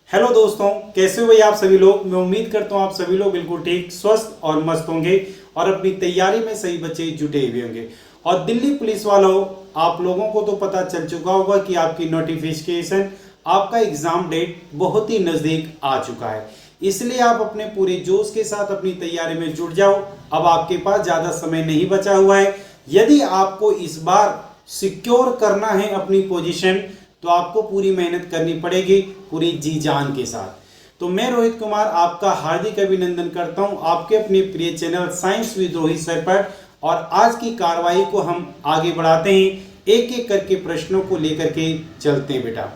Hello दोस्तों, कैसे हो भाई आप सभी लोग। मैं उम्मीद करता हूँ आप सभी लोग बिल्कुल ठीक, स्वस्थ और मस्त होंगे और अपनी तैयारी में सही बच्चे जुटे हुए होंगे। और दिल्ली पुलिस वालों, आप लोगों को तो पता चल चुका होगा कि आपकी नोटिफिकेशन, आपका एग्जाम डेट बहुत ही नजदीक आ चुका है। इसलिए आप अपने पूरे जोश के साथ अपनी तैयारी में जुट जाओ। अब आपके पास ज्यादा समय नहीं बचा हुआ है। यदि आपको इस बार सिक्योर करना है अपनी पोजीशन, तो आपको पूरी मेहनत करनी पड़ेगी, पूरी जी जान के साथ। तो मैं रोहित कुमार आपका हार्दिक अभिनंदन करता हूं आपके अपने प्रिय channel science with Rohit sir पर। और आज की कार्रवाई को हम आगे बढ़ाते हैं, एक एक करके प्रश्नों को लेकर के चलते हैं बेटा।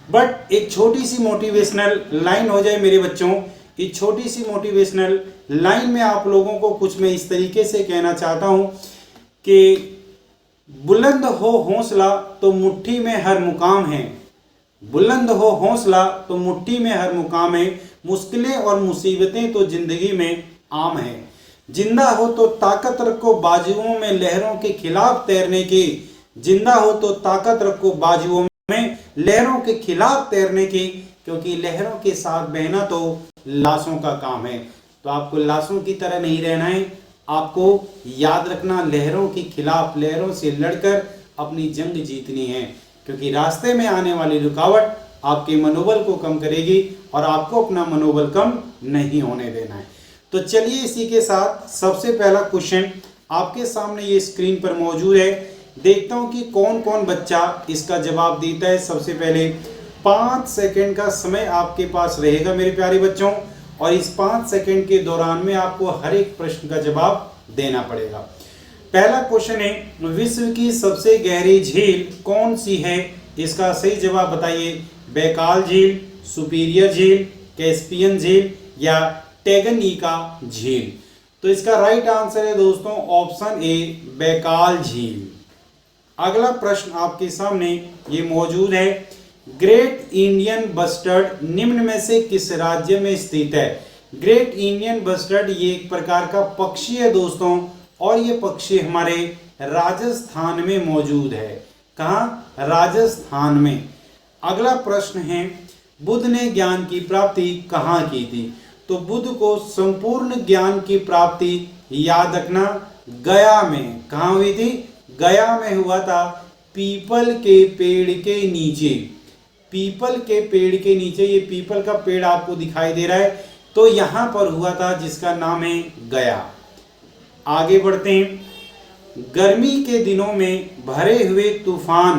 बट एक छोटी सी मोटिवेशनल लाइन हो जाए मेरे बच्चों। इस छोटी सी मोटिवेशनल लाइन में आप लोगों को कुछ मैं इस तरीके से कहना चाहता हूं कि बुलंद हो हौसला तो मुट्ठी में हर मुकाम है। बुलंद हो हौसला तो मुट्ठी में हर मुकाम है। मुश्किलें और मुसीबतें तो जिंदगी में आम है। जिंदा हो तो ताकत रखो बाजुओं में लहरों के खिलाफ तैरने की। जिंदा हो तो ताकत रखो बाजुओं में लहरों के खिलाफ तैरने की, क्योंकि लहरों के साथ बहना तो लाशों का काम है। तो आपको लाशों की तरह नहीं रहना है। आपको याद रखना, लहरों के खिलाफ, लहरों से लड़कर अपनी जंग जीतनी है, क्योंकि रास्ते में आने वाली रुकावट आपके मनोबल को कम करेगी और आपको अपना मनोबल कम नहीं होने देना है। तो चलिए इसी के साथ सबसे पहला क्वेश्चन आपके सामने ये स्क्रीन पर मौजूद है। देखता हूं कि कौन कौन बच्चा इसका जवाब देता है। सबसे पहले 5 सेकंड का समय आपके पास रहेगा मेरे प्यारे बच्चों, और इस 5 सेकंड के दौरान में आपको हर एक प्रश्न का जवाब देना पड़ेगा। पहला क्वेश्चन है, विश्व की सबसे गहरी झील कौन सी है? इसका सही जवाब बताइए। बैकाल झील, सुपीरियर झील, कैस्पियन झील या टैंगन्यिका झील? तो इसका राइट आंसर है दोस्तों ऑप्शन ए, बैकाल झील। अगला प्रश्न आपके सामने ये मौजूद है, ग्रेट इंडियन बस्टर्ड निम्न में से किस राज्य में स्थित है? ग्रेट इंडियन बस्टर्ड ये एक प्रकार का पक्षी है दोस्तों, और ये पक्षी हमारे राजस्थान में मौजूद है। कहाँ? राजस्थान में। अगला प्रश्न है, बुद्ध ने ज्ञान की प्राप्ति कहाँ की थी? तो बुद्ध को संपूर्ण ज्ञान की प्राप्ति, याद रखना, गया में। कहाँ हुई थी? गया में हुआ था, पीपल के पेड़ के नीचे। पीपल के पेड़ के नीचे, ये पीपल का पेड़ आपको दिखाई दे रहा है, तो यहां पर हुआ था, जिसका नाम है गया। आगे बढ़ते हैं। गर्मी के दिनों में भरे हुए तूफान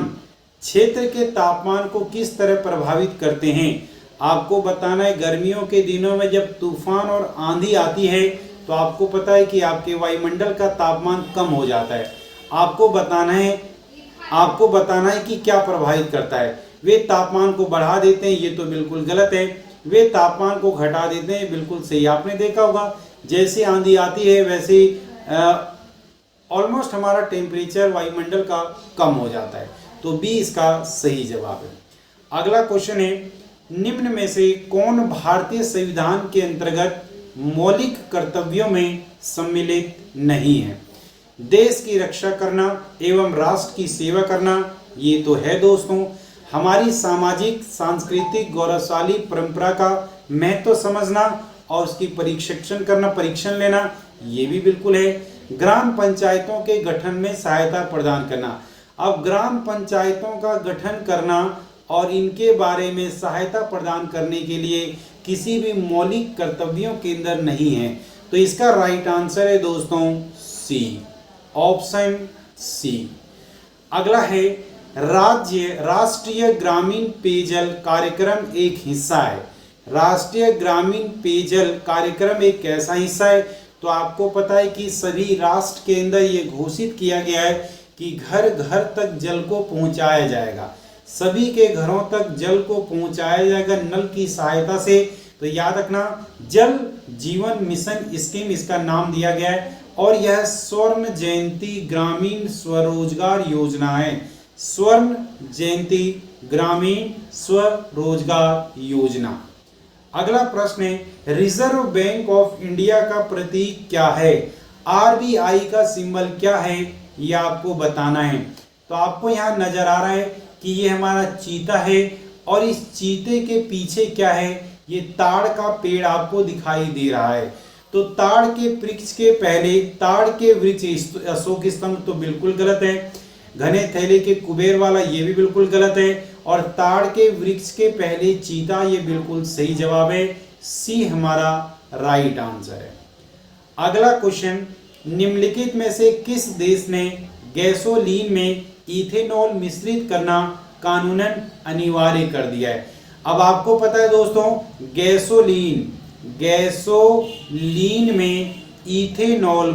क्षेत्र के तापमान को किस तरह प्रभावित करते हैं? आपको बताना है, गर्मियों के दिनों में जब तूफान और आंधी आती है तो आपको पता है कि आपके वायुमंडल का तापमान कम हो जाता है। आपको बताना है कि क्या प्रभावित करता है। वे तापमान को बढ़ा देते हैं, ये तो बिल्कुल गलत है। वे तापमान को घटा देते हैं, बिल्कुल सही। आपने देखा होगा जैसे आंधी आती है वैसे ऑलमोस्ट हमारा टेम्परेचर वायुमंडल का कम हो जाता है। तो बी इसका सही जवाब है। अगला क्वेश्चन है, निम्न में से कौन भारतीय संविधान के अंतर्गत मौलिक कर्तव्यों में सम्मिलित नहीं है? देश की रक्षा करना एवं राष्ट्र की सेवा करना, ये तो है दोस्तों। हमारी सामाजिक सांस्कृतिक गौरवशाली परंपरा का महत्व समझना और उसकी परीक्षण लेना, ये भी बिल्कुल है। ग्राम पंचायतों के गठन में सहायता प्रदान करना। अब ग्राम पंचायतों का गठन करना और इनके बारे में सहायता प्रदान करने के लिए किसी भी मौलिक कर्तव्यों के अंदर नहीं है। तो इसका राइट आंसर है दोस्तों सी, ऑप्शन सी। अगला है, राष्ट्रीय ग्रामीण पेयजल कार्यक्रम एक हिस्सा है। राष्ट्रीय ग्रामीण पेयजल कार्यक्रम एक कैसा हिस्सा है? तो आपको पता है कि सभी राष्ट्र के अंदर ये घोषित किया गया है कि घर घर तक जल को पहुंचाया जाएगा। सभी के घरों तक जल को पहुंचाया जाएगा नल की सहायता से। तो याद रखना, जल जीवन मिशन स्कीम इसका नाम दिया गया है, और यह स्वर्ण जयंती ग्रामीण स्वरोजगार योजना है। स्वर्ण जयंती ग्रामीण स्वरोजगार योजना। अगला प्रश्न है, रिजर्व बैंक ऑफ इंडिया का प्रतीक क्या है? आरबीआई का सिंबल क्या है, ये आपको बताना है। तो आपको यहाँ नजर आ रहा है कि ये हमारा चीता है और इस चीते के पीछे क्या है, ये ताड़ का पेड़ आपको दिखाई दे रहा है। तो ताड़ के वृक्ष के पहले, ताड़ के वृक्ष अशोक स्तंभ तो बिल्कुल गलत है, घने थैले के कुबेर वाला ये भी बिल्कुल गलत है, और ताड़ के वृक्ष के पहले चीता ये बिल्कुल सही जवाब है, सी हमारा राइट आंसर है। अगला क्वेश्चन, निम्नलिखित में से किस देश ने गैसोलीन में इथेनॉल मिश्रित करना कानूनन अनिवार्य कर दिया है? अब आपको पता है दोस्तों, गैसोलीन में इथेनॉल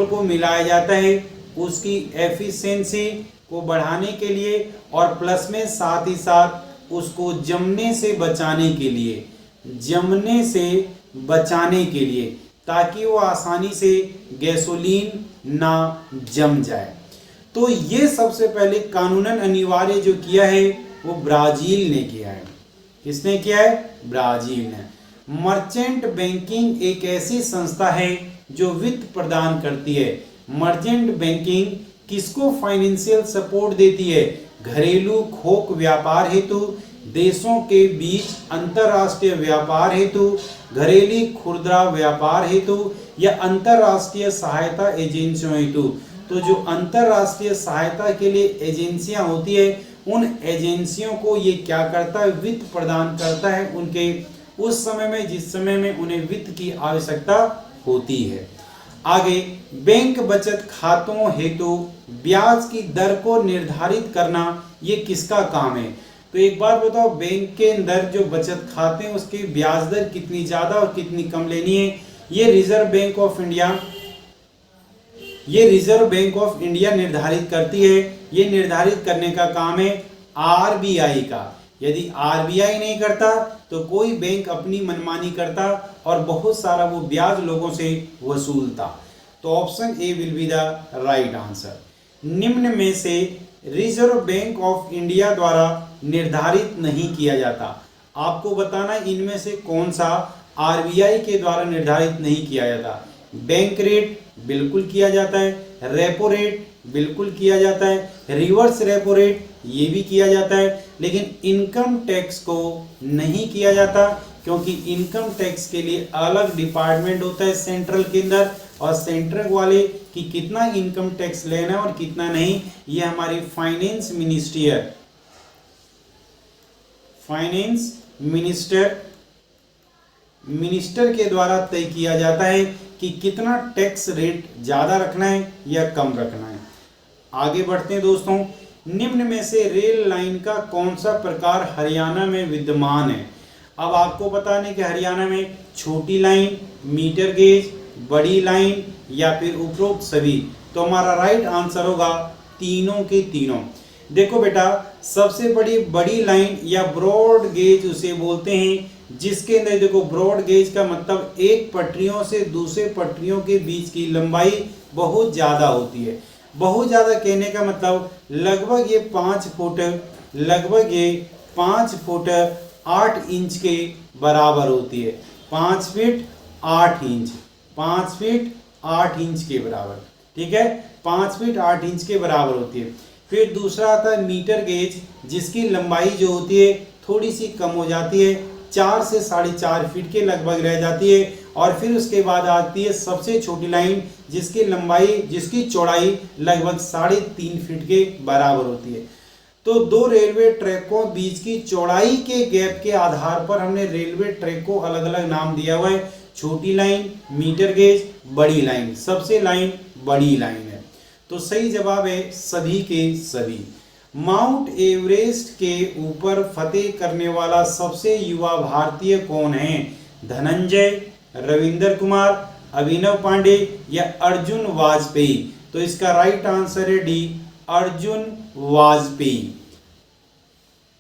को मिलाया जाता है उसकी एफिशिएंसी को बढ़ाने के लिए, और प्लस में साथ ही साथ उसको जमने से बचाने के लिए ताकि वो आसानी से गैसोलीन ना जम जाए। तो ये सबसे पहले कानूनन अनिवार्य जो किया है वो ब्राजील ने किया है। किसने किया है? ब्राजील ने। मर्चेंट बैंकिंग एक ऐसी संस्था है जो वित्त प्रदान करती है। मर्चेंट बैंकिंग किसको फाइनेंशियल सपोर्ट देती है? घरेलू थोक व्यापार हेतु, देशों के बीच अंतरराष्ट्रीय व्यापार हेतु, घरेलू खुदरा व्यापार हेतु, या अंतरराष्ट्रीय सहायता एजेंसियों हेतु। तो जो अंतरराष्ट्रीय सहायता के लिए एजेंसियां होती है, उन एजेंसियों को ये क्या करता है? वित्त प्रदान करता है उनके उस समय में जिस समय में उन्हें वित्त की आवश्यकता होती है। आगे, बैंक बचत खातों हेतु ब्याज की दर को निर्धारित करना ये किसका काम है? तो एक बात बताओ, बैंक के अंदर जो बचत खाते हैं उसकी ब्याज दर कितनी ज्यादा और कितनी कम लेनी है, ये रिजर्व बैंक ऑफ इंडिया निर्धारित करती है। ये निर्धारित करने का काम है आरबीआई का। यदि आरबीआई नहीं करता तो कोई बैंक अपनी मनमानी करता और बहुत सारा वो ब्याज लोगों से वसूलता। तो option A will be the right answer. निम्न में से रिजर्व बैंक ऑफ इंडिया द्वारा निर्धारित नहीं किया जाता। आपको बताना इनमें से कौन सा आरबीआई के द्वारा निर्धारित नहीं किया जाता। बैंक रेट बिल्कुल किया जाता है, रेपो रेट बिल्कुल किया जाता है, रिवर्स रेपो रेट ये भी किया जाता है, लेकिन इनकम टैक्स को नहीं किया जाता, क्योंकि इनकम टैक्स के लिए अलग डिपार्टमेंट होता है सेंट्रल के अंदर, और सेंट्रल वाले कि कितना इनकम टैक्स लेना और कितना नहीं, ये हमारी फाइनेंस मिनिस्टर के द्वारा तय किया जाता है कि कितना टैक्स रेट ज्यादा रखना है या कम रखना है। आगे बढ़ते हैं दोस्तों। निम्न में से रेल लाइन का कौन सा प्रकार हरियाणा में विद्यमान है? अब आपको बताने कि हरियाणा में छोटी लाइन, मीटर गेज, बड़ी लाइन या फिर उपरोक्त सभी। तो हमारा राइट आंसर होगा तीनों के तीनों। देखो बेटा, सबसे बड़ी लाइन या ब्रॉड गेज उसे बोलते हैं जिसके अंदर देखो ब्रॉड गेज का मतलब एक पटरियों से दूसरे पटरियों के बीच की लंबाई बहुत ज्यादा होती है। बहुत ज्यादा कहने का मतलब लगभग ये 5 फुट 8 इंच के बराबर होती है। 5 फीट 8 इंच के बराबर, ठीक है, 5 फीट 8 इंच के बराबर होती है। फिर दूसरा आता है मीटर गेज, जिसकी लंबाई जो होती है थोड़ी सी कम हो जाती है, 4 से 4.5 फीट के लगभग रह जाती है। और फिर उसके बाद आती है सबसे छोटी लाइन, जिसकी चौड़ाई लगभग 3.5 फीट के बराबर होती है। तो दो रेलवे ट्रैकों बीच की चौड़ाई के गैप के आधार पर हमने रेलवे ट्रैक को अलग अलग नाम दिया हुआ है। छोटी लाइन, मीटर गेज, बड़ी लाइन। सबसे लाइन बड़ी लाइन है। तो सही जवाब है सभी के सभी। माउंट एवरेस्ट के ऊपर फतेह करने वाला सबसे युवा भारतीय कौन है? धनंजय, रविंद्र कुमार, अभिनव पांडे या अर्जुन वाजपेयी? तो इसका राइट आंसर है डी, अर्जुन वाजपेयी।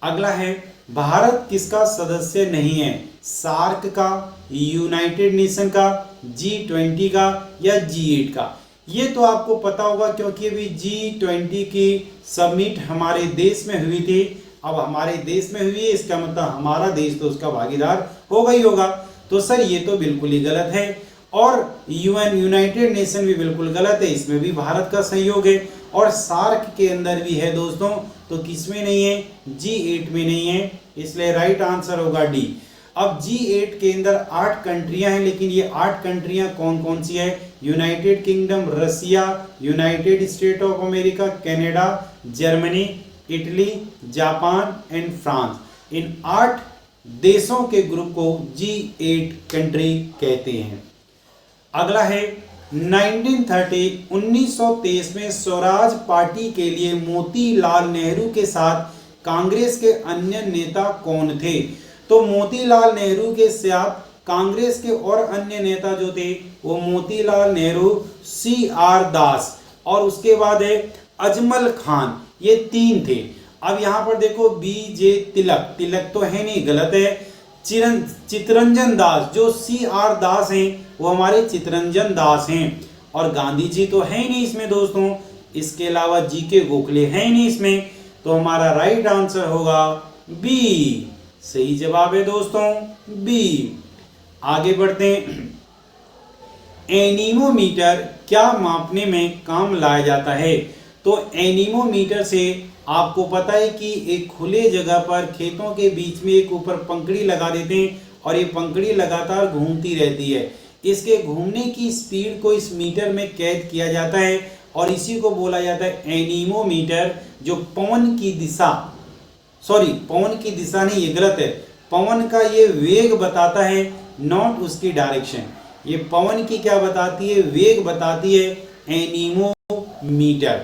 अगला है, भारत किसका सदस्य नहीं है? सार्क का, यूनाइटेड नेशन का, G20 का या G8 का? ये तो आपको पता होगा क्योंकि अभी G20 की समिट हमारे देश में हुई थी। अब हमारे देश में हुई है, इसका मतलब हमारा देश तो उसका भागीदार होगा ही होगा। तो सर ये तो बिल्कुल ही गलत है। और यूनाइटेड नेशन भी बिल्कुल गलत है, इसमें भी भारत का सहयोग है। और सार्क के अंदर भी है दोस्तों, तो तो किसमें नहीं है, G8 में नहीं है, इसलिए राइट आंसर होगा डी। अब G8 के अंदर 8 कंट्रियां हैं, लेकिन ये 8 कंट्रियां कौन कौन सी है, United Kingdom, Russia, United State of America, Canada, Germany, Italy, Japan and France. इन 8 देशों के ग्रुप को G8 कंट्री कहते हैं। अगला है 1923 में स्वराज पार्टी के लिए मोतीलाल नेहरू के साथ कांग्रेस के अन्य नेता कौन थे। तो मोतीलाल नेहरू के साथ कांग्रेस के और अन्य नेता जो थे वो मोतीलाल नेहरू, CR दास और उसके बाद है अजमल खान, ये 3 थे। अब यहां पर देखो BJ तिलक, तिलक तो है नहीं, गलत है। चितरंजन दास, जो CR दास हैं वो हमारे चितरंजन दास हैं। और गांधी जी तो है ही नहीं इसमें दोस्तों, इसके अलावा GK गोखले है ही नहीं इसमें, तो हमारा राइट आंसर होगा बी। सही जवाब है दोस्तों बी। आगे बढ़ते हैं। एनीमोमीटर क्या मापने में काम लाया जाता है। तो एनीमोमीटर से आपको पता है कि एक खुले जगह पर खेतों के बीच में एक ऊपर पंखड़ी लगा देते हैं और ये पंखड़ी लगातार घूमती रहती है। इसके घूमने की स्पीड को इस मीटर में कैद किया जाता है और इसी को बोला जाता है एनीमोमीटर, जो पवन की दिशा, पवन की दिशा नहीं, ये गलत है, पवन का ये वेग बताता है, नॉट उसकी डायरेक्शन। ये पवन की क्या बताती है, वेग बताती है एनीमोमीटर।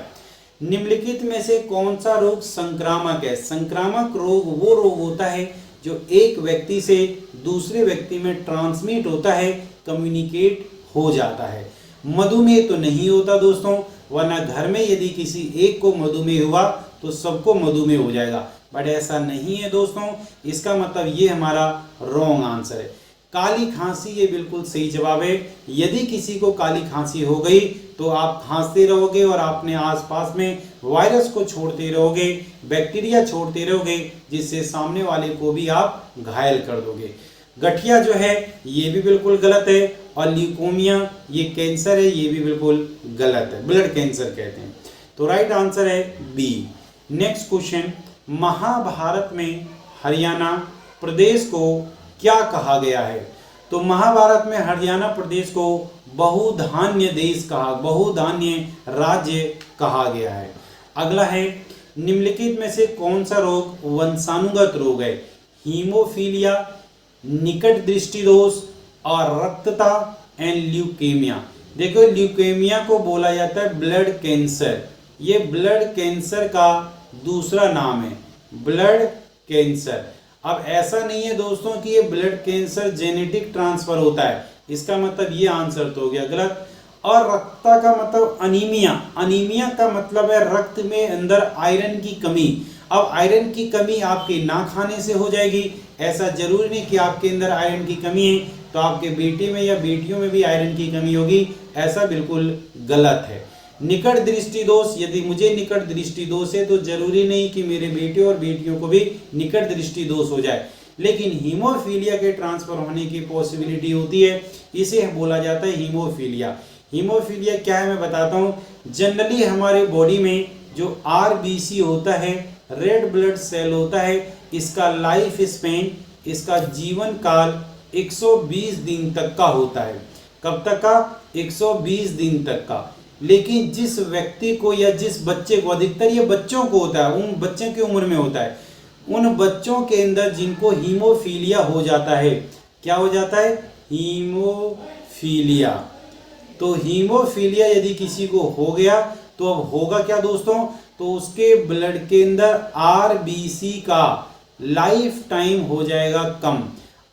निम्नलिखित में से कौन सा रोग संक्रामक है। संक्रामक रोग वो रोग होता है जो एक व्यक्ति से दूसरे व्यक्ति में ट्रांसमिट होता है, कम्युनिकेट हो जाता है। मधुमेह तो नहीं होता दोस्तों, वरना घर में यदि किसी एक को मधुमेह हुआ तो सबको मधुमेह हो जाएगा, बट ऐसा नहीं है दोस्तों। इसका मतलब ये हमारा रॉन्ग आंसर है। काली खांसी ये बिल्कुल सही जवाब है। यदि किसी को काली खांसी हो गई तो आप खांसते रहोगे और अपने आसपास में वायरस को छोड़ते रहोगे, बैक्टीरिया छोड़ते रहोगे, जिससे सामने वाले को भी आप घायल कर दोगे। गठिया जो है ये भी बिल्कुल गलत है, और ल्यूकोमिया ये कैंसर है, ये भी बिल्कुल गलत है, ब्लड कैंसर कहते हैं। तो राइट आंसर है बी। नेक्स्ट क्वेश्चन, महाभारत में हरियाणा प्रदेश को क्या कहा गया है। तो महाभारत में हरियाणा प्रदेश को बहुधान्य देश कहा, बहुधान्य राज्य कहा गया है। अगला है, निम्नलिखित में से कौन सा रोग वंशानुगत रोग है। हीमोफीलिया, निकट दृष्टि दोष और रक्तता एंड ल्यूकेमिया। देखो ल्यूकेमिया को बोला जाता है ब्लड कैंसर, ये ब्लड कैंसर का दूसरा नाम है, ब्लड कैंसर। अब ऐसा नहीं है दोस्तों कि ये ब्लड कैंसर जेनेटिक ट्रांसफर होता है, इसका मतलब ये आंसर तो हो गया गलत। और रक्तता का मतलब अनीमिया, अनीमिया का मतलब है रक्त में अंदर आयरन की कमी। अब आयरन की कमी आपके ना खाने से हो जाएगी, ऐसा जरूरी नहीं कि आपके अंदर आयरन की कमी है तो आपके बेटे में या बेटियों में भी आयरन की कमी होगी, ऐसा बिल्कुल गलत है। निकट दृष्टि दोष, यदि मुझे निकट दृष्टि दोष है तो जरूरी नहीं कि मेरे बेटे और बेटियों को भी निकट दृष्टि दोष हो जाए, लेकिन हीमोफीलिया के ट्रांसफर होने की पॉसिबिलिटी होती है, इसे बोला जाता है हीमोफीलिया। हीमोफीलिया क्या है मैं बताता हूँ। जनरली हमारे बॉडी में जो RBC होता है, रेड ब्लड सेल होता है, इसका लाइफ स्पेन, इसका जीवन काल 120 दिन तक का होता है। कब तक का? 120 दिन तक का। लेकिन जिस व्यक्ति को या जिस बच्चे को, अधिकतर ये बच्चों को होता है, उन बच्चों की उम्र में होता है, उन बच्चों के अंदर जिनको हीमोफीलिया हो जाता है, क्या हो जाता है? हीमोफीलिया। तो हीमोफीलिया यदि किसी को हो गया तो अब होगा क्या दोस्तों? तो उसके ब्लड के अंदर RBC का लाइफ टाइम हो जाएगा कम।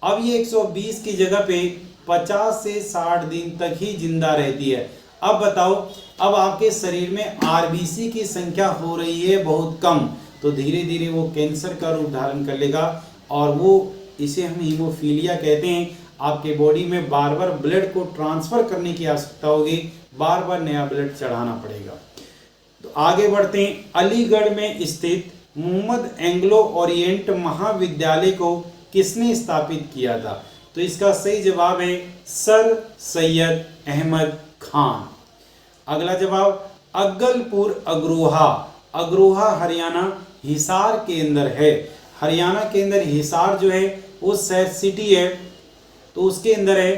अब ये 120 की जगह पे 50 से 60 दिन तक ही जिंदा रहती है। अब बताओ, अब आपके शरीर में RBC की संख्या हो रही है बहुत कम, तो धीरे धीरे वो कैंसर का रूप धारण कर लेगा और वो, इसे हम हीमोफीलिया कहते हैं। आपके बॉडी में बार बार ब्लड को ट्रांसफर करने की आवश्यकता होगी, बार बार नया ब्लड चढ़ाना पड़ेगा। तो आगे बढ़ते हैं। अलीगढ़ में स्थित मोहम्मद एंग्लो ओरिएंट महाविद्यालय को किसने स्थापित किया था? तो इसका सही जवाब है सर सैयद अहमद खान। अगला जवाब, अगलपुर अग्रोहा, अग्रोहा हरियाणा हिसार के अंदर है। हरियाणा के अंदर हिसार जो है वो शहर सिटी है, तो उसके अंदर है।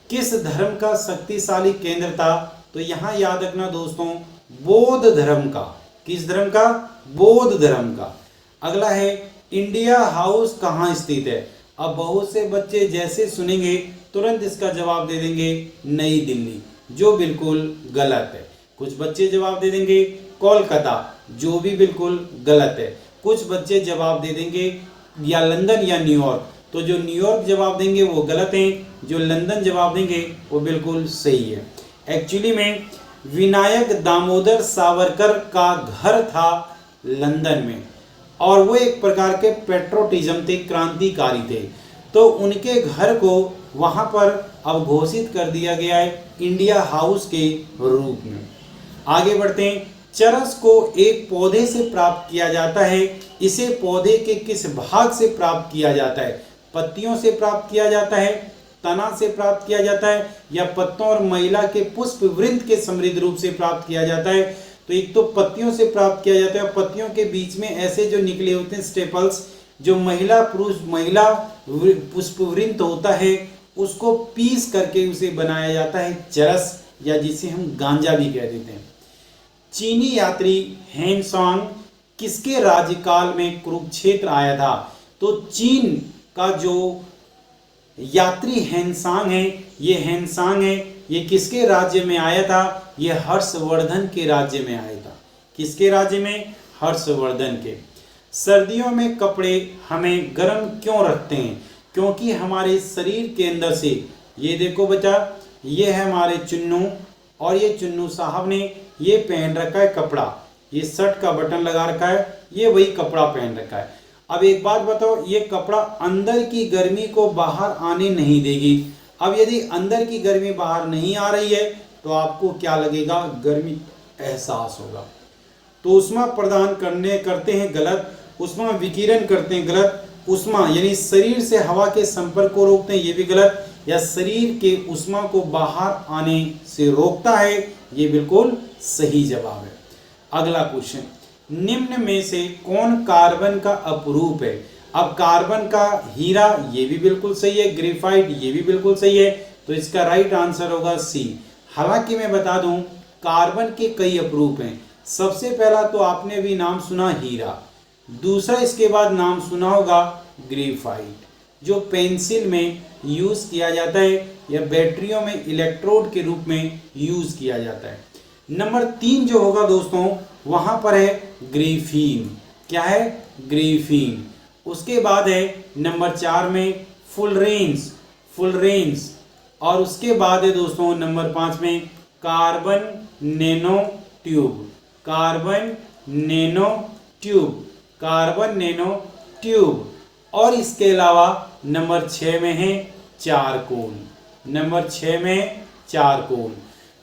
किस धर्म का शक्तिशाली केंद्र था? तो यहाँ याद रखना दोस्तों, बौद्ध धर्म का। किस धर्म का? बौद्ध धर्म का। अगला है इंडिया हाउस कहाँ स्थित है? अब बहुत से बच्चे जैसे सुनेंगे तुरंत इसका जवाब दे देंगे नई दिल्ली, जो बिल्कुल गलत है। कुछ बच्चे जवाब दे देंगे कोलकाता, जो भी बिल्कुल गलत है। कुछ बच्चे जवाब दे देंगे या लंदन या न्यूयॉर्क, तो जो न्यूयॉर्क जवाब देंगे वो गलत हैं, जो लंदन जवाब देंगे वो बिल्कुल सही है। एक्चुअली में विनायक दामोदर सावरकर का घर था लंदन में, और वो एक प्रकार के पेट्रोटिज्म थे, क्रांतिकारी थे। तो उनके घर को वहाँ पर अब घोषित कर दिया गया है इंडिया हाउस के रूप में। आगे बढ़ते हैं। चरस को एक पौधे से प्राप्त किया जाता है। इसे पौधे के किस भाग से प्राप्त किया जाता है? पत्तियों से प्राप्त किया जाता है, तना से प्राप्त किया जाता है, या पत्तों और महिला के पुष्प वृंत के समृद्ध रूप से प्राप्त किया जाता है? तो एक तो पत्तियों से प्राप्त किया जाता है। पत्तियों के बीच में ऐसे जो निकले होते हैं स्टेपल्स, जो महिला पुष्पवृंत होता है, उसको पीस करके उसे बनाया जाता है चरस, या जिसे हम गांजा भी कह देते हैं। चीनी यात्री हेनसांग किसके राज्यकाल में कुरुक्षेत्र आया था? तो चीन का जो यात्री हेनसांग है, ये किसके राज्य में आया था? ये हर्षवर्धन के राज्य में आया था। किसके राज्य में? हर्षवर्धन के। सर्दियों में कपड़े हमें गर्म क्यों रखते हैं? क्योंकि हमारे शरीर के अंदर से, ये देखो बच्चा, ये है हमारे चुन्नू, और ये चुन्नू साहब ने ये पहन रखा है कपड़ा, ये शर्ट का बटन लगा रखा है, ये वही कपड़ा पहन रखा है। अब एक बात बताओ, ये कपड़ा अंदर की गर्मी को बाहर आने नहीं देगी। अब यदि अंदर की गर्मी बाहर नहीं आ रही है तो आपको क्या लगेगा? गर्मी एहसास होगा। तो उष्मा प्रदान करते हैं गलत, उष्मा विकिरण करते हैं गलत, उष्मा यानी शरीर से हवा के संपर्क को रोकते हैं, ये भी गलत, या शरीर के उष्मा को बाहर आने से रोकता है, ये बिल्कुल सही जवाब है। अगला क्वेश्चन, निम्न में से कौन कार्बन का अपरूप है? अब कार्बन का हीरा, ये भी बिल्कुल सही है, ग्रेफाइट, ये भी बिल्कुल सही है, तो इसका राइट आंसर होगा सी। हालांकि मैं बता दूं कार्बन के कई अपरूप हैं। सबसे पहला तो आपने भी नाम सुना हीरा, दूसरा इसके बाद नाम सुना होगा ग्रेफाइट, जो पेंसिल में यूज किया जाता है या बैटरियों में इलेक्ट्रोड के रूप में यूज किया जाता है। नंबर 3 जो होगा दोस्तों, वहां पर है ग्रेफीन। क्या है? ग्रेफीन। उसके बाद है नंबर 4 में फुलरेंस, और उसके बाद है दोस्तों नंबर 5 में कार्बन नैनो ट्यूब, और इसके अलावा नंबर 6 में है चारकोल।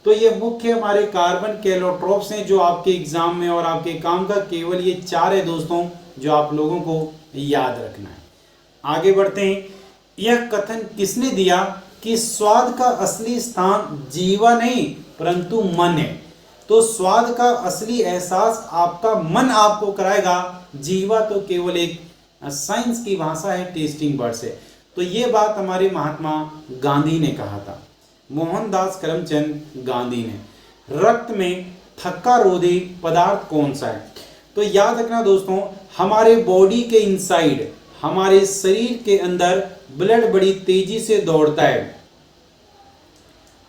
तो ये मुख्य हमारे कार्बन कैलोट्रोप्स हैं जो आपके एग्जाम में और आपके काम का केवल ये 4 है दोस्तों, जो आप लोगों को याद रखना है। आगे बढ़ते हैं। यह कथन किसने दिया कि स्वाद का असली स्थान जीवा नहीं परंतु मन है? तो स्वाद का असली एहसास आपका मन आपको कराएगा, जीवा तो केवल एक साइंस की भाषा है, टेस्टिंग बर्ड्स है। तो ये बात हमारे महात्मा गांधी ने कहा था, मोहनदास करमचंद गांधी ने। रक्त में थक्का रोधी पदार्थ कौन सा है? तो याद रखना दोस्तों, हमारे बॉडी के इनसाइड, हमारे शरीर के अंदर ब्लड बड़ी तेजी से दौड़ता है।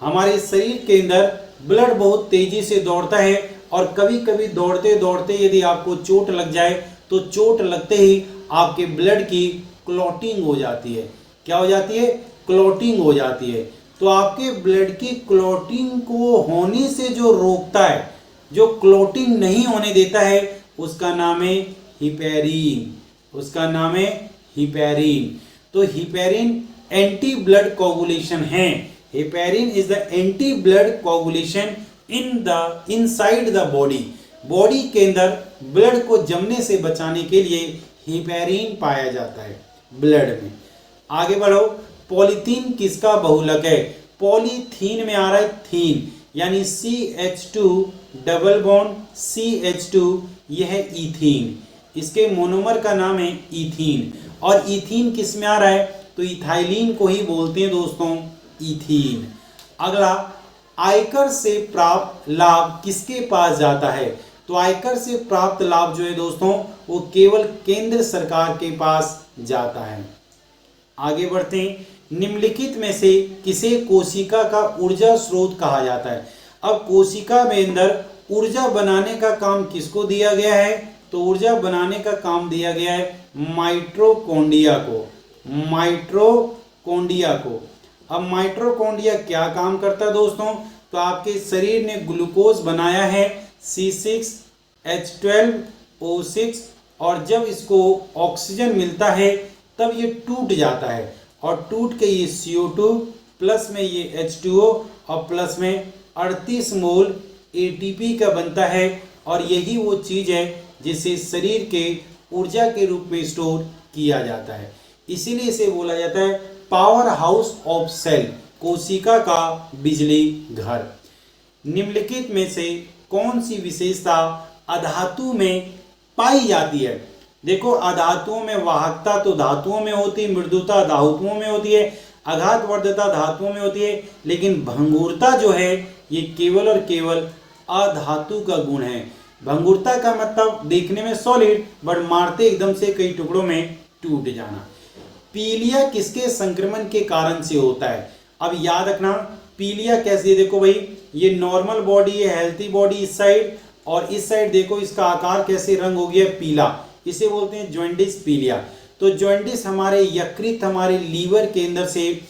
हमारे शरीर के अंदर ब्लड बहुत तेजी से दौड़ता है, और कभी कभी दौड़ते दौड़ते यदि आपको चोट लग जाए तो चोट लगते ही आपके ब्लड की क्लॉटिंग हो जाती है। क्या हो जाती है? क्लॉटिंग हो जाती है। तो आपके ब्लड की क्लॉटिंग को होने से जो रोकता है, जो क्लॉटिंग नहीं होने देता है, उसका नाम है हिपेरिन। तो हिपेरिन एंटी ब्लड कोगुलेशन है। Heparin is the anti blood coagulation inside the body के अंदर ब्लड को जमने से बचाने के लिए हिपेरिन पाया जाता है ब्लड में। आगे बढ़ो। पॉलीथीन किसका बहुलक है? पॉलीथीन में आ रहा है थीन, यानी CH2 डबल बॉन्ड CH2, यह है ईथीन। इसके मोनोमर का नाम है इथीन, और इथीन किस में आ रहा है, तो इथाइलिन को ही बोलते हैं दोस्तों इथीन। अगला, आयकर से प्राप्त लाभ किसके पास जाता है, तो आयकर से प्राप्त लाभ जो है दोस्तों वो केवल केंद्र सरकार के पास जाता है। आगे बढ़ते हैं, निम्नलिखित में से किसे कोशिका का ऊर्जा स्रोत कहा जाता है। अब कोशिका में अंदर ऊर्जा बनाने का काम किसको दिया गया है, तो ऊर्जा बनाने का काम दिया गया है माइटोकॉन्ड्रिया को, माइटोकॉन्ड्रिया को। अब माइटोकॉन्ड्रिया क्या काम करता है दोस्तों, तो आपके शरीर ने ग्लूकोज बनाया है C6H12O6, और जब इसको ऑक्सीजन मिलता है तब ये टूट जाता है, और टूट के ये CO2 प्लस में ये H2O और प्लस में 38 मोल ATP का बनता है, और यही वो चीज़ है जिसे शरीर के ऊर्जा के रूप में स्टोर किया जाता है। इसीलिए इसे बोला जाता है पावर हाउस ऑफ सेल, कोशिका का बिजली घर। निम्नलिखित में से कौन सी विशेषता अधातु में पाई जाती है। देखो, अधातुओं में वाहकता तो धातुओं में होती है, मृदुता धातुओं में होती है, आघातवर्धता धातुओं में होती है, लेकिन भंगुरता जो है ये केवल और केवल अधातु का गुण है। भंगुरता का मतलब देखने में सॉलिड बट मारते एकदम से कई टुकड़ों में टूट जाना। पीलिया किसके संक्रमण के कारण से होता है। अब याद रखना पीलिया कैसे, देखो भाई ये नॉर्मल बॉडी है, हेल्थी बॉडी इस साइड, और इस साइड देखो इसका आकार कैसे रंग हो गया पीला, इसे बोलते हैं जॉइंटिस पीलिया। तो जॉइंटिस हमारे यकृत, हमारे लीवर के अंदर से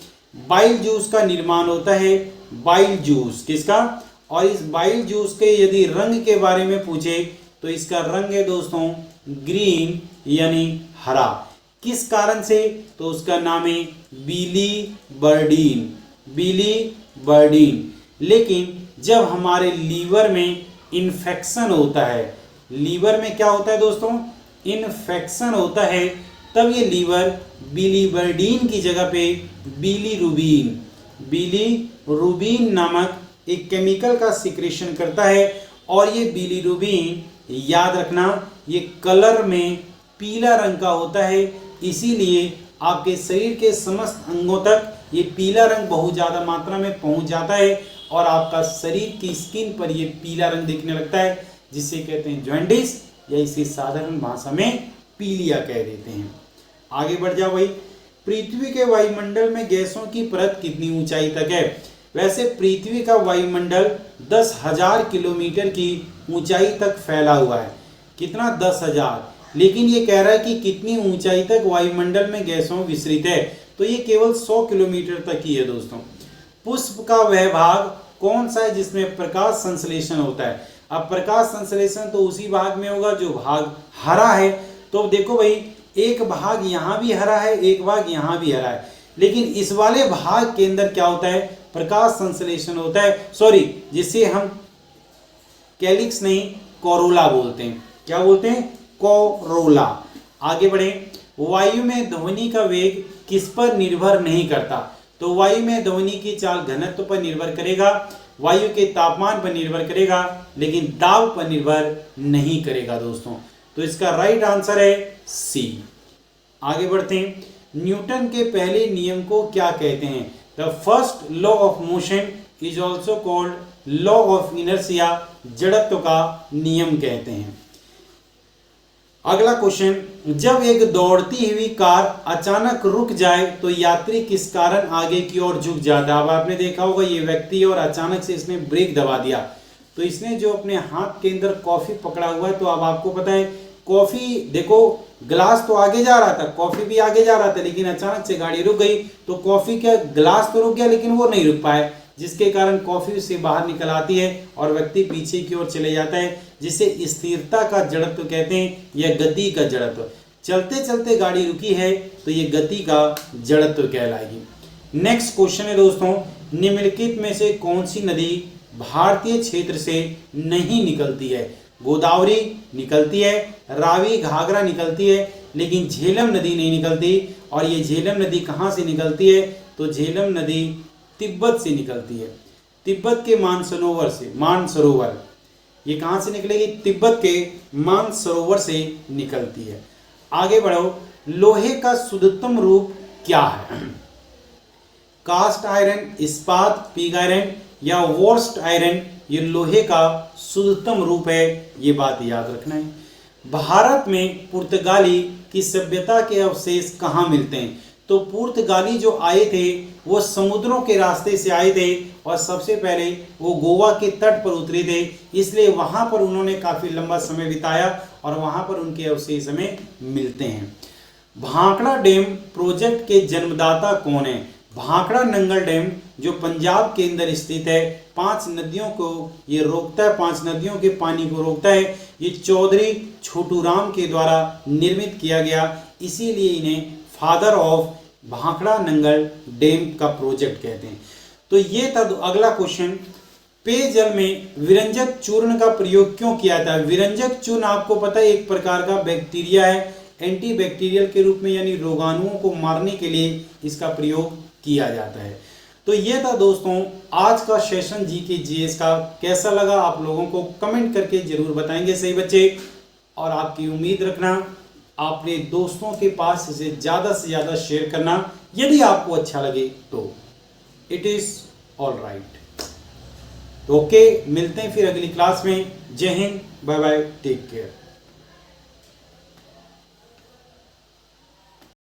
बाइल जूस का निर्माण होता है, बाइल जूस किसका, और इस बाइल जूस के यदि रंग के बारे में पूछे तो इसका रंग है दोस्तों ग्रीन यानी हरा। किस कारण से, तो उसका नाम है बिलीवर्डिन, बिलीवर्डिन। लेकिन जब हमारे लीवर में इन्फेक्शन होता है, लीवर में क्या होता है दोस्तों, इन्फेक्शन होता है, तब ये लीवर बिलीवर्डिन की जगह पे बिलीरुबिन, बिलीरुबिन नामक एक केमिकल का सिक्रेशन करता है, और ये बिलीरुबिन याद रखना ये कलर में पीला रंग का होता है। इसीलिए आपके शरीर के समस्त अंगों तक ये पीला रंग बहुत ज़्यादा मात्रा में पहुंच जाता है, और आपका शरीर की स्किन पर ये पीला रंग दिखने लगता है, जिसे कहते हैं जॉन्डिस, या इसे साधारण भाषा में पीलिया कह देते हैं। आगे बढ़ जाओ भाई, पृथ्वी के वायुमंडल में गैसों की परत कितनी ऊंचाई तक है। वैसे पृथ्वी का वायुमंडल 10,000 किलोमीटर की ऊंचाई तक फैला हुआ है। कितना, 10,000, लेकिन ये कह रहा है कि कितनी ऊंचाई तक वायुमंडल में गैसों विस्तृत है, तो ये केवल 100 किलोमीटर तक ही है दोस्तों। पुष्प का वह भाग कौन सा है जिसमें प्रकाश संश्लेषण होता है। अब प्रकाश संश्लेषण तो उसी भाग में होगा जो भाग हरा है। तो देखो भाई एक भाग यहाँ भी हरा है, एक भाग यहाँ भी हरा है, लेकिन इस वाले भाग के अंदर क्या होता है, प्रकाश संश्लेषण होता है, सॉरी जिसे हम कैलिक्स नहीं कोरोला बोलते हैं। क्या बोलते हैं, कोरोला। आगे बढ़े, वायु में ध्वनि का वेग किस पर निर्भर नहीं करता। तो वायु में ध्वनि की चाल घनत्व पर निर्भर करेगा, वायु के तापमान पर निर्भर करेगा, लेकिन दाब पर निर्भर नहीं करेगा दोस्तों। तो इसका राइट आंसर है सी। आगे बढ़ते हैं, न्यूटन के पहले नियम को क्या कहते हैं। The first law of motion is also called law of inertia, जड़त्व का नियम कहते हैं। अगला क्वेश्चन, जब एक दौड़ती हुई कार अचानक रुक जाए तो यात्री किस कारण आगे की ओर झुक जाता है। अब आपने देखा होगा ये व्यक्ति और अचानक से इसने ब्रेक दबा दिया, तो इसने जो अपने हाथ के अंदर कॉफी पकड़ा हुआ है, तो अब आपको पता है कॉफी, देखो गिलास तो आगे जा रहा था, कॉफी भी आगे जा रहा था, लेकिन अचानक से गाड़ी रुक गई तो कॉफी का गिलास तो रुक गया लेकिन वो नहीं रुक पाए, जिसके कारण कॉफी उससे बाहर निकल आती है और व्यक्ति पीछे की ओर चले जाता है, जिसे स्थिरता का जड़त्व कहते हैं या गति का जड़त्व। चलते चलते गाड़ी रुकी है तो ये गति का जड़त्व कहलाएगी। नेक्स्ट क्वेश्चन है दोस्तों, निम्नलिखित में से कौन सी नदी भारतीय क्षेत्र से नहीं निकलती है। गोदावरी निकलती है, रावी घाघरा निकलती है, लेकिन झेलम नदी नहीं निकलती। और ये झेलम नदी कहाँ से निकलती है, तो झेलम नदी तिब्बत से निकलती है, तिब्बत के मानसरोवर से, मानसरोवर। ये कहाँ से निकलेगी? तिब्बत के मानसरोवर से निकलती है। आगे बढ़ो, लोहे का शुद्धतम रूप क्या है? कास्ट आयरन, इस्पात, पिग आयरन या वॉर्स्ट आयरन, ये लोहे का शुद्धतम रूप है, ये बात याद रखना है। भारत में पुर्तगाली की सभ्यता के अवशेष कहाँ मिलते हैं? तो पुर्तगाली जो आए थे वो समुद्रों के रास्ते से आए थे और सबसे पहले वो गोवा के तट पर उतरे थे, इसलिए वहां पर उन्होंने काफी लंबा समय बिताया और वहां पर उनके अवशेष हमें मिलते हैं। भाखड़ा डैम प्रोजेक्ट के जन्मदाता कौन है? भाखड़ा नंगल डैम जो पंजाब के अंदर स्थित है, 5 नदियों को ये रोकता है, 5 नदियों के पानी को रोकता है। ये चौधरी छोटू राम के द्वारा निर्मित किया गया, इसीलिए इन्हें father of Bhakra Nangal dam का प्रोजेक्ट कहते हैं। तो ये था अगला क्वेश्चन, पेयजल में विरंजक चूर्ण का प्रयोग क्यों किया था? विरंजक चूर्ण आपको पता है एक प्रकार का बैक्टीरिया है, एंटीबैक्टीरियल के रूप में, यानी रोगाणुओं को मारने के लिए इसका प्रयोग किया जाता है। तो ये था दोस्तों आज का सेशन जीके जीएस का। कैसा लगा आप लोगों को कमेंट करके जरूर बताएंगे सही बच्चे, और आपकी उम्मीद रखना अपने दोस्तों के पास इसे ज़्यादा से ज़्यादा शेयर करना यदि आपको अच्छा लगे तो। It is all right. Okay, मिलते हैं फिर अगली क्लास में। जय हिंद, बाय बाय, टेक केयर।